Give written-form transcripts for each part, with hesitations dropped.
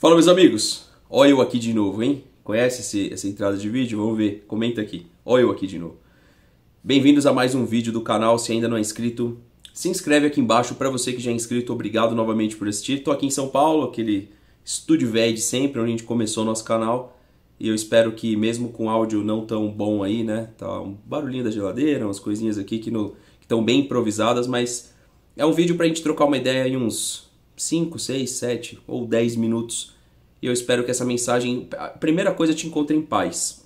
Fala, meus amigos, olha eu aqui de novo, hein? Conhece essa entrada de vídeo? Vamos ver, comenta aqui. Olha eu aqui de novo. Bem-vindos a mais um vídeo do canal. Se ainda não é inscrito, se inscreve aqui embaixo. Para você que já é inscrito, obrigado novamente por assistir. Estou aqui em São Paulo, aquele estúdio velho de sempre, onde a gente começou o nosso canal. E eu espero que mesmo com áudio não tão bom aí, né? Tá um barulhinho da geladeira, umas coisinhas aqui que estão bem improvisadas, mas é um vídeo pra gente trocar uma ideia em uns 5, 6, 7 ou 10 minutos. E eu espero que essa mensagem, a primeira coisa, te encontre em paz.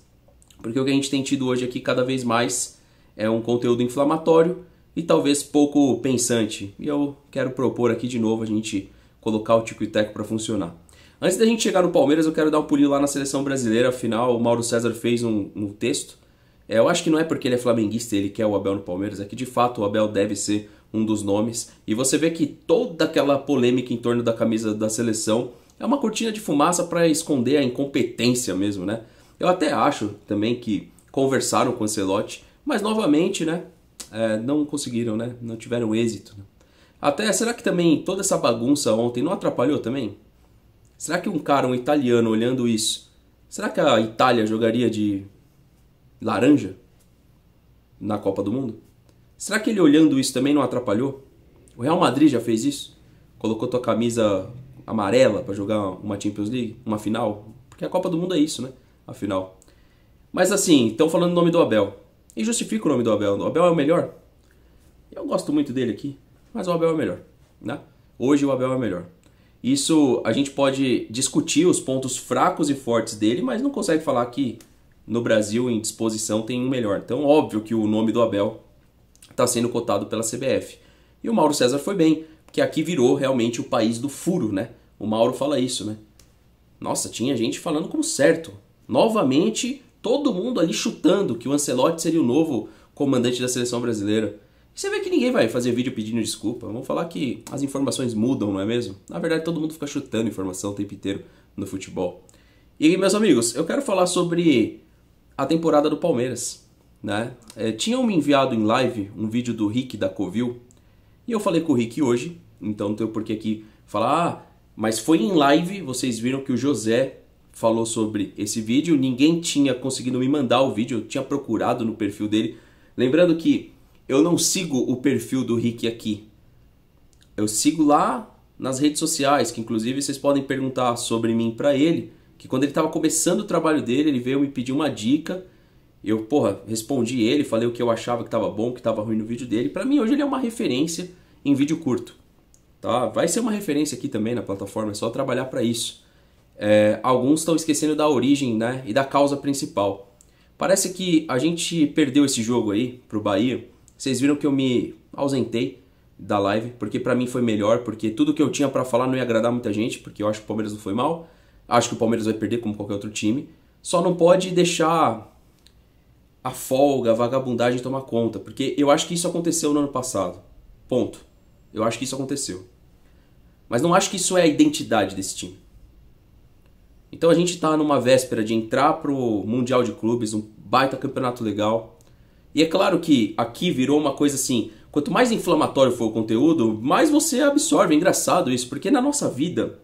Porque o que a gente tem tido hoje aqui cada vez mais é um conteúdo inflamatório e talvez pouco pensante. E eu quero propor aqui de novo a gente colocar o tico e teco para funcionar. Antes da gente chegar no Palmeiras, eu quero dar um pulinho lá na seleção brasileira. Afinal, o Mauro César fez um texto. Eu acho que não é porque ele é flamenguista e ele quer o Abel no Palmeiras, é que de fato o Abel deve ser um dos nomes. E você vê que toda aquela polêmica em torno da camisa da seleção é uma cortina de fumaça para esconder a incompetência mesmo, né? Eu até acho também que conversaram com o Ancelotti, mas novamente, né? Não conseguiram, né? Não tiveram êxito. Né? Até, será que também toda essa bagunça ontem não atrapalhou também? Será que um italiano, olhando isso, será que a Itália jogaria de laranja na Copa do Mundo? Será que ele olhando isso também não atrapalhou? O Real Madrid já fez isso? Colocou tua camisa amarela para jogar uma Champions League, uma final? Porque a Copa do Mundo é isso, né? A final. Mas assim, estão falando o nome do Abel. E justifica o nome do Abel. O Abel é o melhor? Eu gosto muito dele aqui, mas o Abel é o melhor, né? Hoje o Abel é o melhor. Isso, a gente pode discutir os pontos fracos e fortes dele, mas não consegue falar que no Brasil, em disposição, tem um melhor. Então, óbvio que o nome do Abel está sendo cotado pela CBF. E o Mauro César foi bem, porque aqui virou realmente o país do furo, né? O Mauro fala isso, né? Nossa, tinha gente falando como certo. Novamente, todo mundo ali chutando que o Ancelotti seria o novo comandante da seleção brasileira. E você vê que ninguém vai fazer vídeo pedindo desculpa. Vamos falar que as informações mudam, não é mesmo? Na verdade, todo mundo fica chutando informação o tempo inteiro no futebol. E, meus amigos, eu quero falar sobre a temporada do Palmeiras, né? Tinham me enviado em live um vídeo do Rick da Covil, e eu falei com o Rick hoje, então não tenho por que aqui falar, mas foi em live, vocês viram que o José falou sobre esse vídeo, ninguém tinha conseguido me mandar o vídeo, eu tinha procurado no perfil dele, lembrando que eu não sigo o perfil do Rick aqui, eu sigo lá nas redes sociais, que inclusive vocês podem perguntar sobre mim pra ele, que quando ele estava começando o trabalho dele, ele veio me pedir uma dica. Eu, respondi ele, falei o que eu achava que estava bom, que estava ruim no vídeo dele. Para mim, hoje ele é uma referência em vídeo curto. Tá? Vai ser uma referência aqui também na plataforma, é só trabalhar para isso. Alguns estão esquecendo da origem, né, e da causa principal. Parece que a gente perdeu esse jogo aí pro Bahia. Vocês viram que eu me ausentei da live, porque para mim foi melhor, porque tudo que eu tinha para falar não ia agradar muita gente, porque eu acho que o Palmeiras não foi mal. Acho que o Palmeiras vai perder como qualquer outro time. Só não pode deixar a folga, a vagabundagem tomar conta. Porque eu acho que isso aconteceu no ano passado. Ponto. Eu acho que isso aconteceu. Mas não acho que isso é a identidade desse time. Então a gente está numa véspera de entrar pro Mundial de Clubes, um baita campeonato legal. E é claro que aqui virou uma coisa assim, quanto mais inflamatório for o conteúdo, mais você absorve. É engraçado isso, porque na nossa vida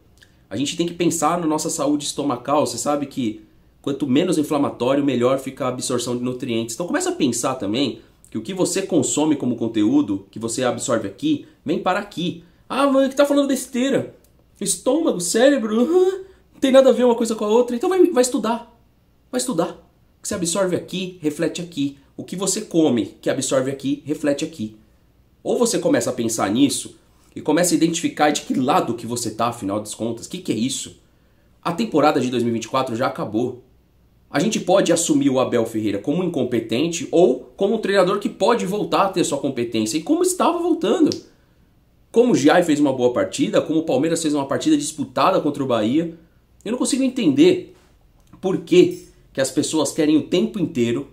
a gente tem que pensar na nossa saúde estomacal. Você sabe que quanto menos inflamatório, melhor fica a absorção de nutrientes. Então começa a pensar também que o que você consome como conteúdo, que você absorve aqui, vem para aqui. Ah, mano, que tá falando besteira. Estômago, cérebro, não tem nada a ver uma coisa com a outra. Então vai estudar. Vai estudar. O que você absorve aqui, reflete aqui. O que você come, que absorve aqui, reflete aqui. Ou você começa a pensar nisso e começa a identificar de que lado que você tá, afinal das contas. O que é isso? A temporada de 2024 já acabou. A gente pode assumir o Abel Ferreira como incompetente ou como um treinador que pode voltar a ter sua competência. E como estava voltando. Como o Giai fez uma boa partida, como o Palmeiras fez uma partida disputada contra o Bahia. Eu não consigo entender por que as pessoas querem o tempo inteiro.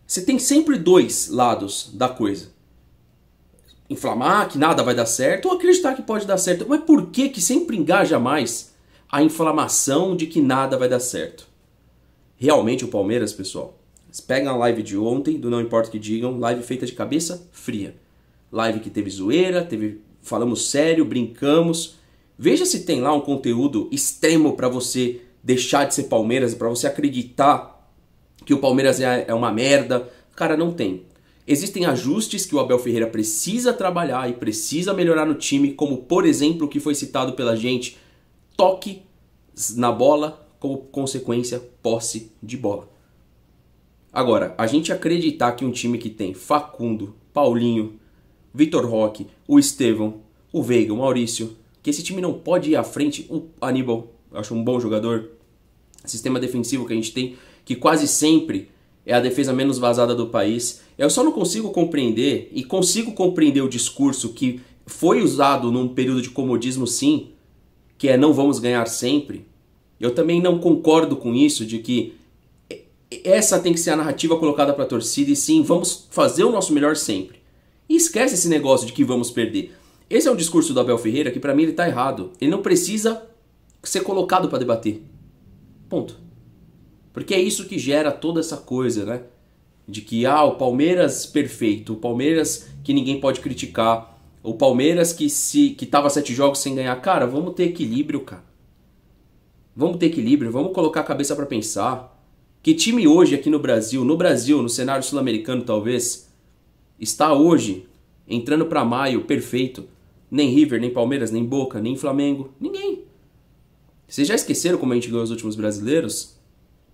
Você tem sempre dois lados da coisa. Inflamar que nada vai dar certo ou acreditar que pode dar certo. Mas por que sempre engaja mais a inflamação de que nada vai dar certo? Realmente o Palmeiras, pessoal, pegam a live de ontem, do Não Importa o que Digam, live feita de cabeça fria. Live que teve zoeira, falamos sério, brincamos, Veja se tem lá um conteúdo extremo para você deixar de ser Palmeiras, para você acreditar que o Palmeiras é uma merda. Cara, não tem. Existem ajustes que o Abel Ferreira precisa trabalhar e precisa melhorar no time, como por exemplo o que foi citado pela gente, toque na bola, como consequência, posse de bola. Agora, a gente acreditar que um time que tem Facundo, Paulinho, Vitor Roque, o Estevão, o Veiga, o Maurício, que esse time não pode ir à frente, o Aníbal, eu acho um bom jogador, sistema defensivo que a gente tem, que quase sempre é a defesa menos vazada do país. Eu só não consigo compreender, e consigo compreender o discurso que foi usado num período de comodismo sim, que é não vamos ganhar sempre. Eu também não concordo com isso, de que essa tem que ser a narrativa colocada para a torcida, e sim, vamos fazer o nosso melhor sempre. E esquece esse negócio de que vamos perder. Esse é um discurso do Abel Ferreira que para mim ele tá errado. Ele não precisa ser colocado para debater. Ponto. Porque é isso que gera toda essa coisa, né? De que, o Palmeiras perfeito, o Palmeiras que ninguém pode criticar, o Palmeiras que tava 7 jogos sem ganhar. Cara, vamos ter equilíbrio, cara. Vamos ter equilíbrio, vamos colocar a cabeça para pensar. Que time hoje aqui no Brasil, no cenário sul-americano talvez, está hoje entrando para maio perfeito? Nem River, nem Palmeiras, nem Boca, nem Flamengo, ninguém. Vocês já esqueceram como a gente ganhou os últimos brasileiros?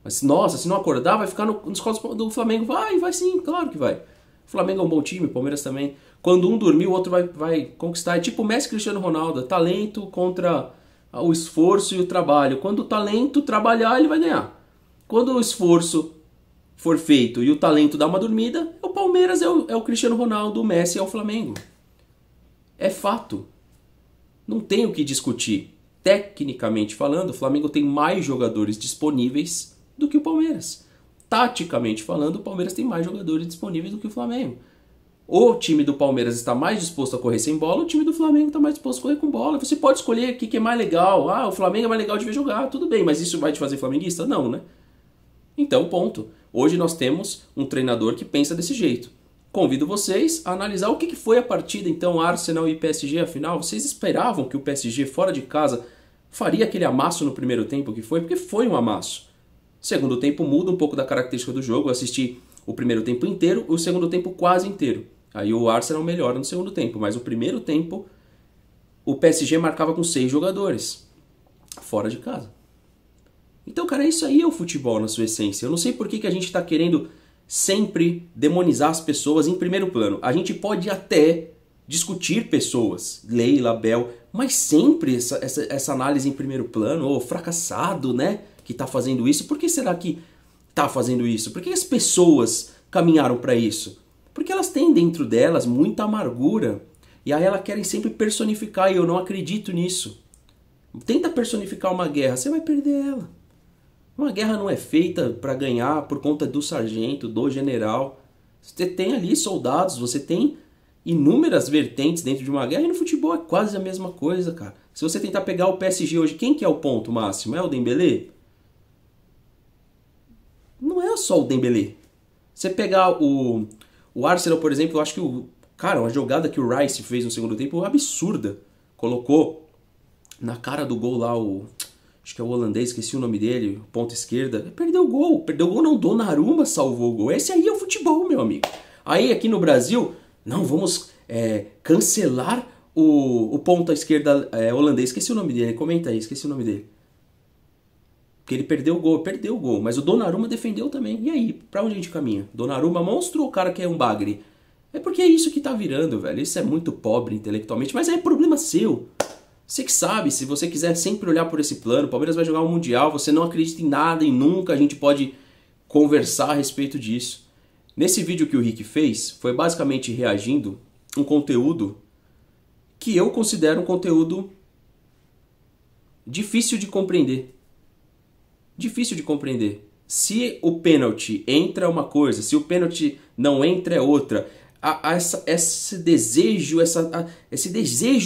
Mas, nossa, se não acordar, vai ficar nos colos do Flamengo. Vai sim, claro que vai. O Flamengo é um bom time, o Palmeiras também. Quando um dormir, o outro vai conquistar. É tipo o Messi e Cristiano Ronaldo, talento contra o esforço e o trabalho. Quando o talento trabalhar, ele vai ganhar. Quando o esforço for feito e o talento dá uma dormida, o Palmeiras é o Cristiano Ronaldo, o Messi é o Flamengo. É fato. Não tem o que discutir. Tecnicamente falando, o Flamengo tem mais jogadores disponíveis do que o Palmeiras. Taticamente falando, o Palmeiras tem mais jogadores disponíveis do que o Flamengo. O time do Palmeiras está mais disposto a correr sem bola, o time do Flamengo está mais disposto a correr com bola. Você pode escolher o que é mais legal. O Flamengo é mais legal de ver jogar, tudo bem, mas isso vai te fazer flamenguista? Não, né? Então, ponto. Hoje nós temos um treinador que pensa desse jeito. Convido vocês a analisar o que foi a partida, então, Arsenal e PSG, afinal. Vocês esperavam que o PSG, fora de casa, faria aquele amasso no primeiro tempo que foi? Porque foi um amasso. Segundo tempo muda um pouco da característica do jogo. Eu assisti o primeiro tempo inteiro e o segundo tempo quase inteiro. Aí o Arsenal melhora no segundo tempo, mas o primeiro tempo o PSG marcava com 6 jogadores, fora de casa. Então, cara, isso aí é o futebol na sua essência. Eu não sei por que a gente está querendo sempre demonizar as pessoas em primeiro plano. A gente pode até discutir pessoas, Leila, Abel, mas sempre essa análise em primeiro plano, fracassado, né, que está fazendo isso. Por que será que está fazendo isso? Por que as pessoas caminharam para isso? Porque elas têm dentro delas muita amargura e aí elas querem sempre personificar, e eu não acredito nisso. Tenta personificar uma guerra, você vai perder ela. Uma guerra não é feita para ganhar por conta do sargento, do general. Você tem ali soldados, você tem inúmeras vertentes dentro de uma guerra, e no futebol é quase a mesma coisa, cara. Se você tentar pegar o PSG hoje, quem que é o ponto máximo? É o Dembélé? Não é só o Dembélé. Você pegar o Arsenal, por exemplo, eu acho que uma jogada que o Rice fez no segundo tempo absurda. Colocou na cara do gol lá acho que é o holandês, esqueci o nome dele, ponta esquerda. Perdeu o gol não, Donnarumma salvou o gol. Esse aí é o futebol, meu amigo. Aí aqui no Brasil, não, vamos cancelar o ponta esquerda holandês. Esqueci o nome dele, comenta aí, esqueci o nome dele. Porque ele perdeu o gol, mas o Donnarumma defendeu também. E aí, pra onde a gente caminha? Donnarumma monstro ou o cara que é um bagre? É porque é isso que tá virando, velho. Isso é muito pobre intelectualmente, mas é problema seu. Você que sabe, se você quiser sempre olhar por esse plano, o Palmeiras vai jogar um Mundial, você não acredita em nada e nunca, a gente pode conversar a respeito disso. Nesse vídeo que o Rick fez, foi basicamente reagindo um conteúdo que eu considero um conteúdo difícil de compreender. Difícil de compreender. Se o pênalti entra é uma coisa, se o pênalti não entra é outra. Esse desejo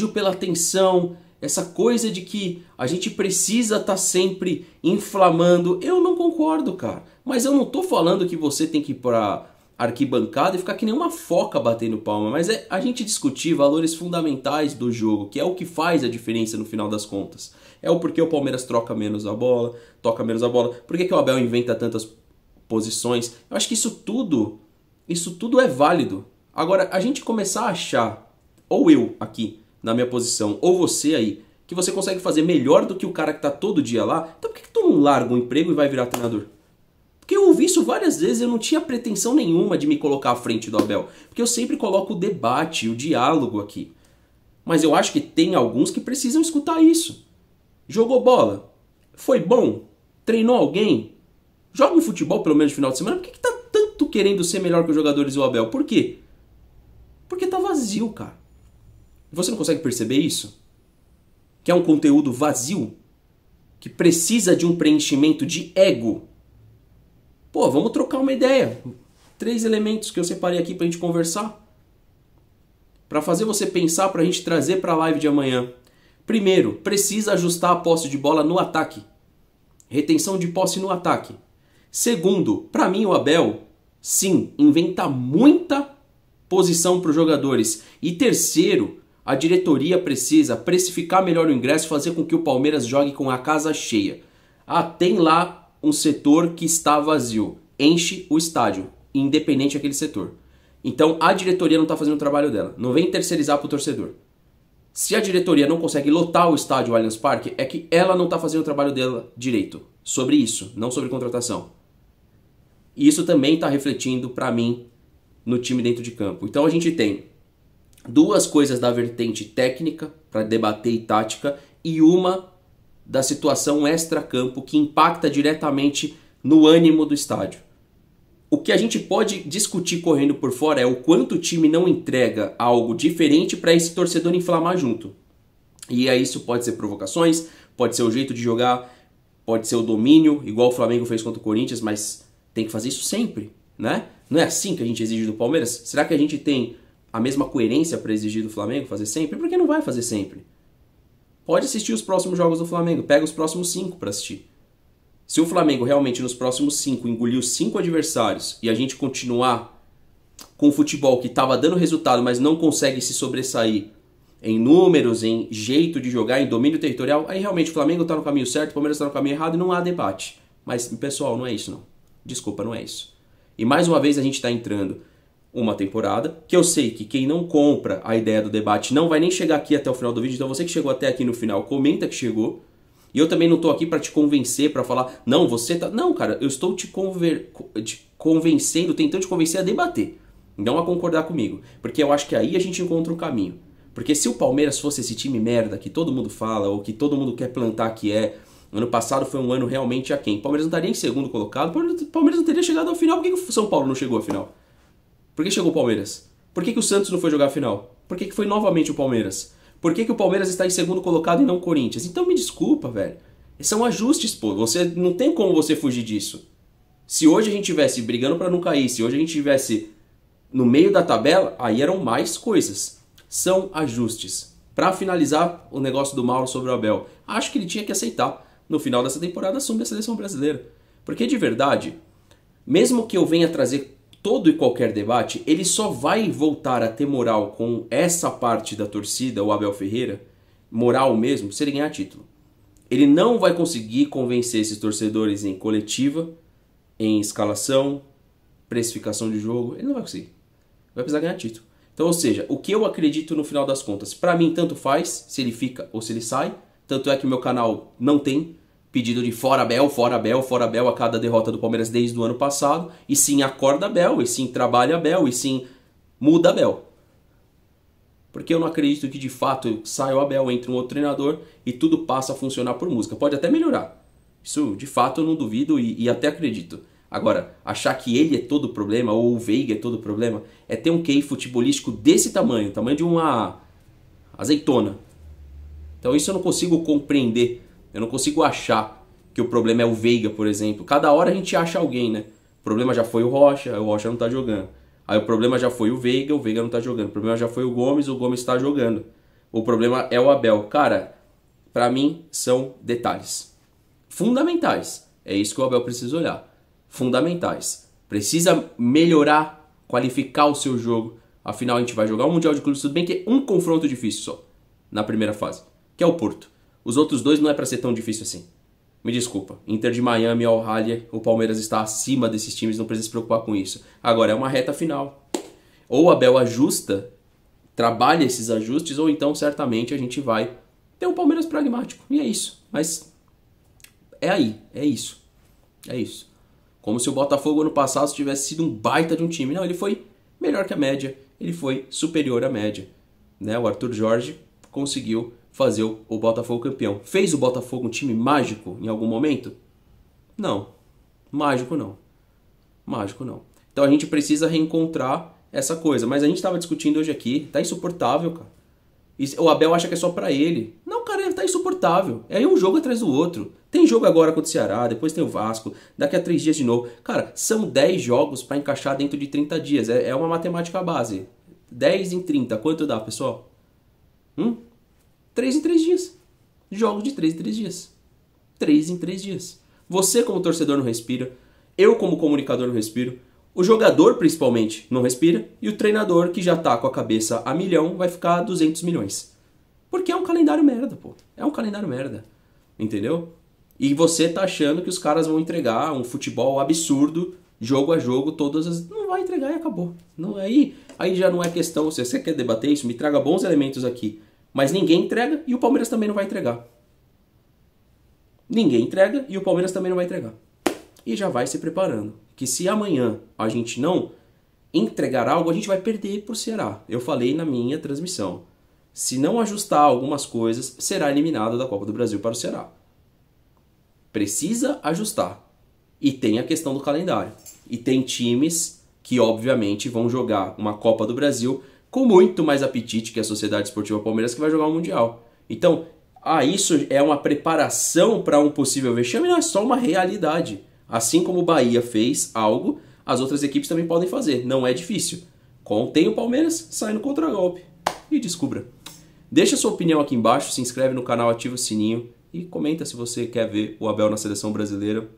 pela atenção, essa coisa de que a gente precisa estar sempre inflamando, eu não concordo, cara. Mas eu não tô falando que você tem que ir pra arquibancada e ficar que nem uma foca batendo palma, mas é a gente discutir valores fundamentais do jogo, que é o que faz a diferença no final das contas. É o porquê o Palmeiras toca menos a bola, por que o Abel inventa tantas posições. Eu acho que isso tudo é válido. Agora, a gente começar a achar, ou eu aqui, na minha posição, ou você aí, que você consegue fazer melhor do que o cara que tá todo dia lá, então por que tu não larga um emprego e vai virar treinador? Porque eu ouvi isso várias vezes, eu não tinha pretensão nenhuma de me colocar à frente do Abel. Porque eu sempre coloco o debate, o diálogo aqui. Mas eu acho que tem alguns que precisam escutar isso. Jogou bola? Foi bom? Treinou alguém? Joga um futebol pelo menos no final de semana? Por que tá tanto querendo ser melhor que os jogadores do Abel? Por quê? Porque tá vazio, cara. Você não consegue perceber isso? Que é um conteúdo vazio? Que precisa de um preenchimento de ego? Pô, vamos trocar uma ideia. 3 elementos que eu separei aqui pra gente conversar. Pra fazer você pensar, pra gente trazer pra live de amanhã. Primeiro, precisa ajustar a posse de bola no ataque. Retenção de posse no ataque. Segundo, pra mim o Abel, sim, inventa muita posição pros jogadores. E terceiro, a diretoria precisa precificar melhor o ingresso e fazer com que o Palmeiras jogue com a casa cheia. Ah, tem lá um setor que está vazio. Enche o estádio, independente daquele setor. Então a diretoria não está fazendo o trabalho dela. Não vem terceirizar para o torcedor. Se a diretoria não consegue lotar o estádio Allianz Parque, é que ela não está fazendo o trabalho dela direito. Sobre isso, não sobre contratação. E isso também está refletindo para mim no time dentro de campo. Então a gente tem 2 coisas da vertente técnica para debater e tática e uma da situação extra-campo que impacta diretamente no ânimo do estádio. O que a gente pode discutir correndo por fora é o quanto o time não entrega algo diferente para esse torcedor inflamar junto. E aí isso pode ser provocações, pode ser o jeito de jogar, pode ser o domínio, igual o Flamengo fez contra o Corinthians, mas tem que fazer isso sempre, né? Não é assim que a gente exige do Palmeiras? Será que a gente tem a mesma coerência para exigir do Flamengo fazer sempre? Por que não vai fazer sempre? Pode assistir os próximos jogos do Flamengo. Pega os próximos 5 para assistir. Se o Flamengo realmente nos próximos 5 engolir os 5 adversários e a gente continuar com o futebol que estava dando resultado, mas não consegue se sobressair em números, em jeito de jogar, em domínio territorial, aí realmente o Flamengo está no caminho certo, o Palmeiras está no caminho errado e não há debate. Mas, pessoal, não é isso não. Desculpa, não é isso. E mais uma vez a gente está entrando uma temporada, que eu sei que quem não compra a ideia do debate não vai nem chegar aqui até o final do vídeo, então você que chegou até aqui no final, comenta que chegou. E eu também não estou aqui para te convencer, para falar, não, você tá... Não, cara, eu estou te convencendo, tentando te convencer a debater, não a concordar comigo, porque eu acho que aí a gente encontra um caminho. Porque se o Palmeiras fosse esse time merda que todo mundo fala, ou que todo mundo quer plantar que é, ano passado foi um ano realmente aquém, o Palmeiras não estaria em segundo colocado, o Palmeiras não teria chegado ao final. Por que o São Paulo não chegou à final? Por que chegou o Palmeiras? Por que o Santos não foi jogar a final? Por que foi novamente o Palmeiras? Por que o Palmeiras está em segundo colocado e não o Corinthians? Então me desculpa, velho. São ajustes, pô. Você não tem como você fugir disso. Se hoje a gente estivesse brigando para não cair, se hoje a gente estivesse no meio da tabela, aí eram mais coisas. São ajustes. Para finalizar o negócio do Mauro sobre o Abel, acho que ele tinha que aceitar, no final dessa temporada, assumir a seleção brasileira. Porque de verdade, mesmo que eu venha trazer todo e qualquer debate, ele só vai voltar a ter moral com essa parte da torcida, o Abel Ferreira, moral mesmo, se ele ganhar título. Ele não vai conseguir convencer esses torcedores em coletiva, em escalação, precificação de jogo, ele não vai conseguir. Vai precisar ganhar título. Então, ou seja, o que eu acredito no final das contas, pra mim tanto faz se ele fica ou se ele sai, tanto é que o meu canal não tem pedido de fora Abel, fora Abel, fora Abel a cada derrota do Palmeiras desde o ano passado. E sim acorda Abel, e sim trabalha Abel, e sim muda Abel. Porque eu não acredito que de fato saia o Abel, entre um outro treinador e tudo passa a funcionar por música. Pode até melhorar. Isso de fato eu não duvido e até acredito. Agora, achar que ele é todo o problema, ou o Veiga é todo o problema, é ter um QI futebolístico desse tamanho, tamanho de uma azeitona. Então isso eu não consigo compreender. Eu não consigo achar que o problema é o Veiga, por exemplo. Cada hora a gente acha alguém, né? O problema já foi o Rocha não tá jogando. Aí o problema já foi o Veiga não tá jogando. O problema já foi o Gomes tá jogando. O problema é o Abel. Cara, pra mim são detalhes fundamentais. É isso que o Abel precisa olhar. Fundamentais. Precisa melhorar qualificar o seu jogo. Afinal, a gente vai jogar o Mundial de Clubes, tudo bem que é um confronto difícil só, na primeira fase, que é o Porto. Os outros dois não é para ser tão difícil assim. Me desculpa, Inter de Miami, Al-Ahly, o Palmeiras está acima desses times, não precisa se preocupar com isso. Agora, é uma reta final. Ou o Abel ajusta, trabalha esses ajustes, ou então, certamente, a gente vai ter um Palmeiras pragmático. E é isso. Mas é aí, é isso. É isso. Como se o Botafogo ano passado tivesse sido um baita de um time. Não, ele foi melhor que a média, ele foi superior à média. Né? O Arthur Jorge conseguiu fazer o Botafogo campeão. Fez o Botafogo um time mágico em algum momento? Não. Mágico não. Mágico não. Então a gente precisa reencontrar essa coisa. Mas a gente estava discutindo hoje aqui, tá insuportável, cara. O Abel acha que é só pra ele. Não, cara, ele tá insuportável. É um jogo atrás do outro. Tem jogo agora contra o Ceará, depois tem o Vasco, daqui a 3 dias de novo. Cara, são 10 jogos pra encaixar dentro de 30 dias. É uma matemática base. 10 em 30, quanto dá, pessoal? 3 em 3 dias. Jogos de 3 em 3 dias. 3 em 3 dias. Você como torcedor não respira. Eu como comunicador não respiro. O jogador, principalmente, não respira. E o treinador, que já tá com a cabeça a milhão, vai ficar a 200 milhões. Porque é um calendário merda, pô. É um calendário merda. Entendeu? E você tá achando que os caras vão entregar um futebol absurdo, jogo a jogo, todas as... Não vai entregar e acabou. Não, aí já não é questão... Se você quer debater isso, me traga bons elementos aqui. Mas ninguém entrega e o Palmeiras também não vai entregar. Ninguém entrega e o Palmeiras também não vai entregar. E já vai se preparando. Que se amanhã a gente não entregar algo, a gente vai perder pro Ceará. Eu falei na minha transmissão. Se não ajustar algumas coisas, será eliminado da Copa do Brasil para o Ceará. Precisa ajustar. E tem a questão do calendário. E tem times que, obviamente, vão jogar uma Copa do Brasil com muito mais apetite que a Sociedade Esportiva Palmeiras, que vai jogar o Mundial. Então, isso é uma preparação para um possível vexame? Não, é só uma realidade. Assim como o Bahia fez algo, as outras equipes também podem fazer. Não é difícil. Contém o Palmeiras, sai no contragolpe. E descubra. Deixa sua opinião aqui embaixo, se inscreve no canal, ativa o sininho e comenta se você quer ver o Abel na seleção brasileira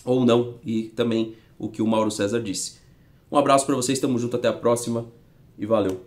ou não. E também o que o Mauro César disse. Um abraço para vocês, estamos juntos, até a próxima e valeu.